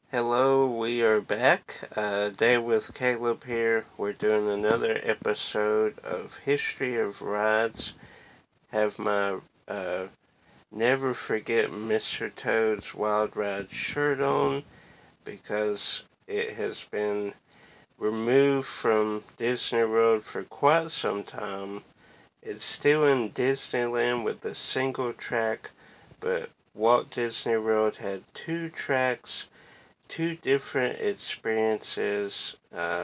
Hello, we are back. Day with Caleb here. We're doing another episode of History of Rides. Have my Never Forget Mr. Toad's Wild Ride shirt on because it has been removed from Disney World for quite some time. It's still in Disneyland with a single track, but Walt Disney World had two tracks. Two different experiences.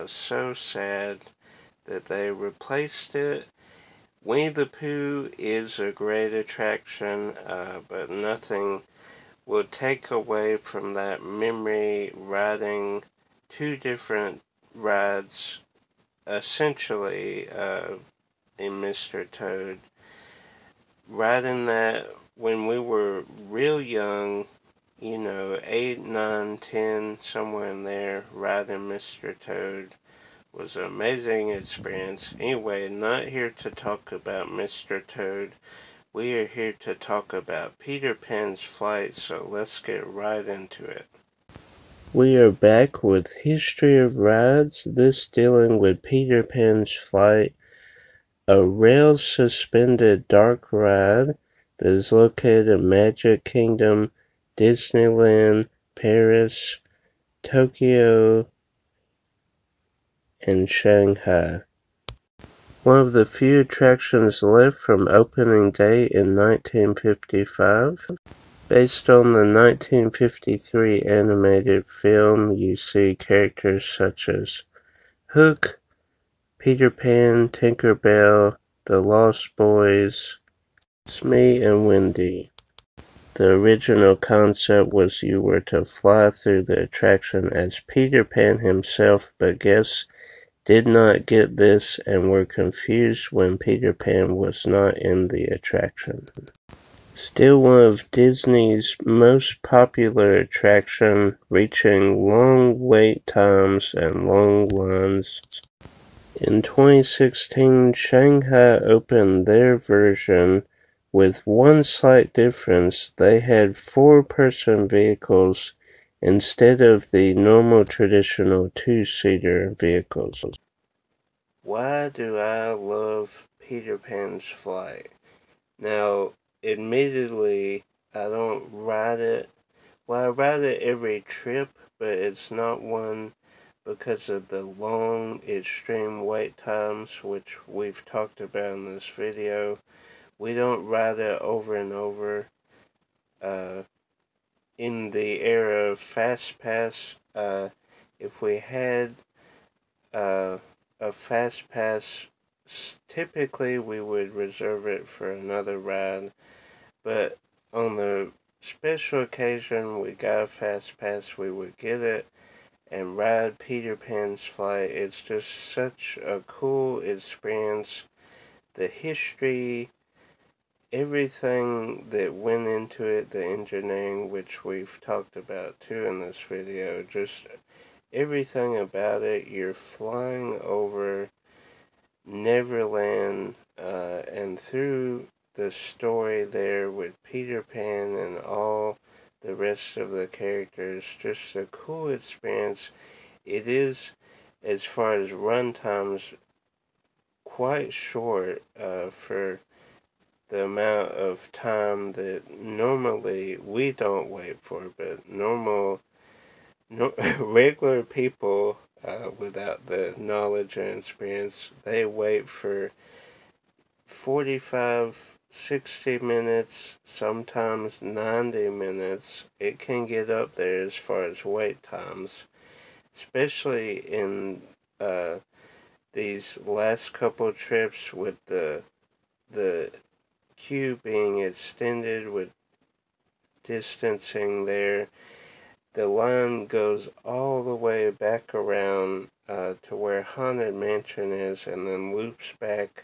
So sad that they replaced it. Winnie the Pooh is a great attraction, but nothing will take away from that memory riding two different rides, essentially, in Mr. Toad. Riding that when we were real young, 8, 9, 10, somewhere in there, riding Mr. Toad was an amazing experience. Anyway, not here to talk about Mr. Toad. We are here to talk about Peter Pan's flight, so let's get right into it. We are back with History of Rides, this dealing with Peter Pan's flight, a rail-suspended dark ride that is located in Magic Kingdom, Disneyland, Paris, Tokyo, and Shanghai. One of the few attractions left from opening day in 1955. Based on the 1953 animated film, you see characters such as Hook, Peter Pan, Tinker Bell, the Lost Boys, Smee, and Wendy. The original concept was you were to fly through the attraction as Peter Pan himself, but guests did not get this and were confused when Peter Pan was not in the attraction. Still one of Disney's most popular attraction, reaching long wait times and long lines. In 2016, Shanghai opened their version. With one slight difference, they had 4-person vehicles instead of the normal traditional 2-seater vehicles. Why do I love Peter Pan's flight? Now, admittedly, I don't ride it. Well, I ride it every trip, but it's not one because of the long, extreme wait times, which we've talked about in this video. We don't ride it over and over. In the era of Fast Pass, if we had a Fast Pass, typically we would reserve it for another ride. But on the special occasion we got a Fast Pass, we would get it and ride Peter Pan's flight. It's just such a cool experience. The history, everything that went into it, the engineering, which we've talked about too in this video, just everything about it. You're flying over Neverland and through the story there with Peter Pan and all the rest of the characters. Just a cool experience. It is, as far as run times, quite short for the amount of time that normally we don't wait for, but regular people without the knowledge and experience. They wait for 45, 60 minutes, sometimes 90 minutes. It can get up there as far as wait times, especially in these last couple trips with the queue being extended with distancing there. The line goes all the way back around to where Haunted Mansion is and then loops back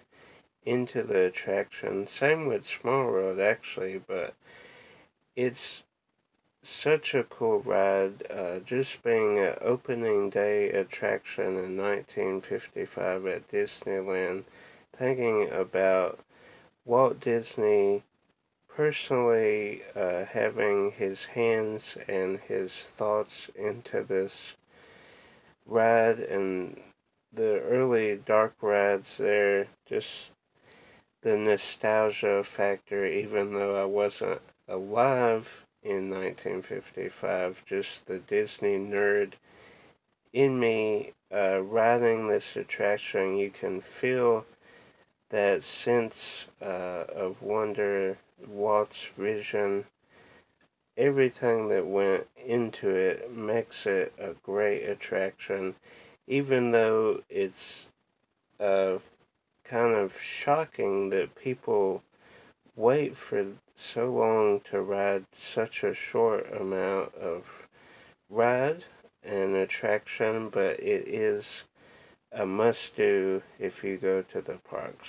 into the attraction. Same with Small World actually, but it's such a cool ride. Just being an opening day attraction in 1955 at Disneyland, thinking about Walt Disney personally having his hands and his thoughts into this ride and the early dark rides there, just the nostalgia factor, even though I wasn't alive in 1955, just the Disney nerd in me riding this attraction. You can feel that sense of wonder, Walt's vision, everything that went into it makes it a great attraction, even though it's kind of shocking that people wait for so long to ride such a short amount of ride and attraction, but it is a must-do if you go to the parks.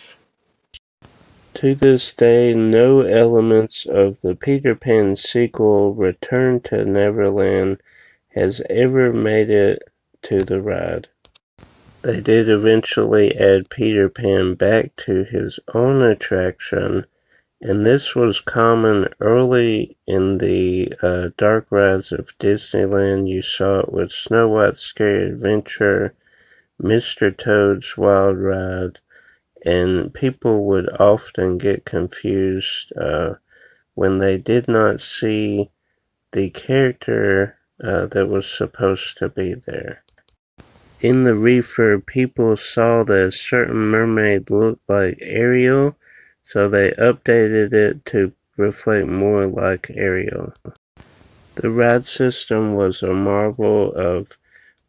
To this day, no elements of the Peter Pan sequel, Return to Neverland, has ever made it to the ride. They did eventually add Peter Pan back to his own attraction, and this was common early in the dark rides of Disneyland. You saw it with Snow White's Scary Adventure, Mr. Toad's Wild Ride, and people would often get confused when they did not see the character that was supposed to be there. In the refurb, people saw that a certain mermaid looked like Ariel, so they updated it to reflect more like Ariel. The ride system was a marvel of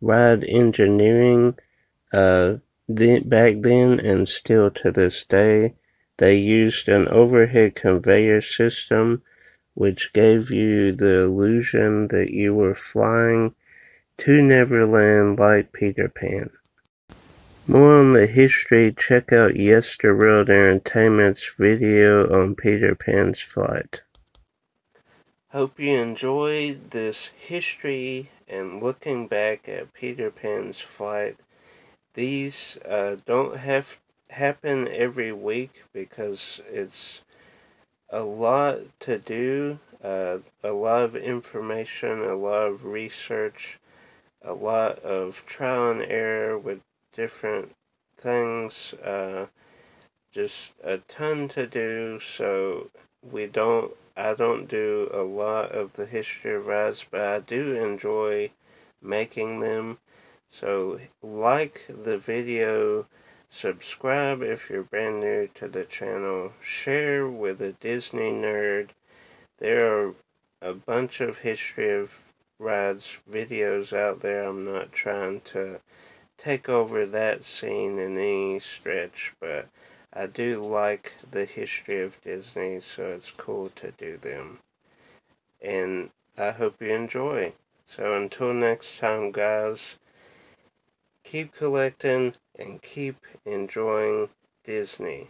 ride engineering back then and still to this day. They used an overhead conveyor system which gave you the illusion that you were flying to Neverland like Peter Pan. More on the history, check out Yesterworld Entertainment's video on Peter Pan's flight. Hope you enjoyed this history and looking back at Peter Pan's flight. These don't happen every week because it's a lot to do, a lot of information, a lot of research, a lot of trial and error with different things, just a ton to do. So I don't do a lot of the history of rides, but I do enjoy making them. So like the video, subscribe if you're brand new to the channel, share with a Disney nerd. There are a bunch of history of rides videos out there. I'm not trying to take over that scene in any stretch, but I do like the history of Disney, so it's cool to do them. And I hope you enjoy. So until next time, guys, keep collecting and keep enjoying Disney.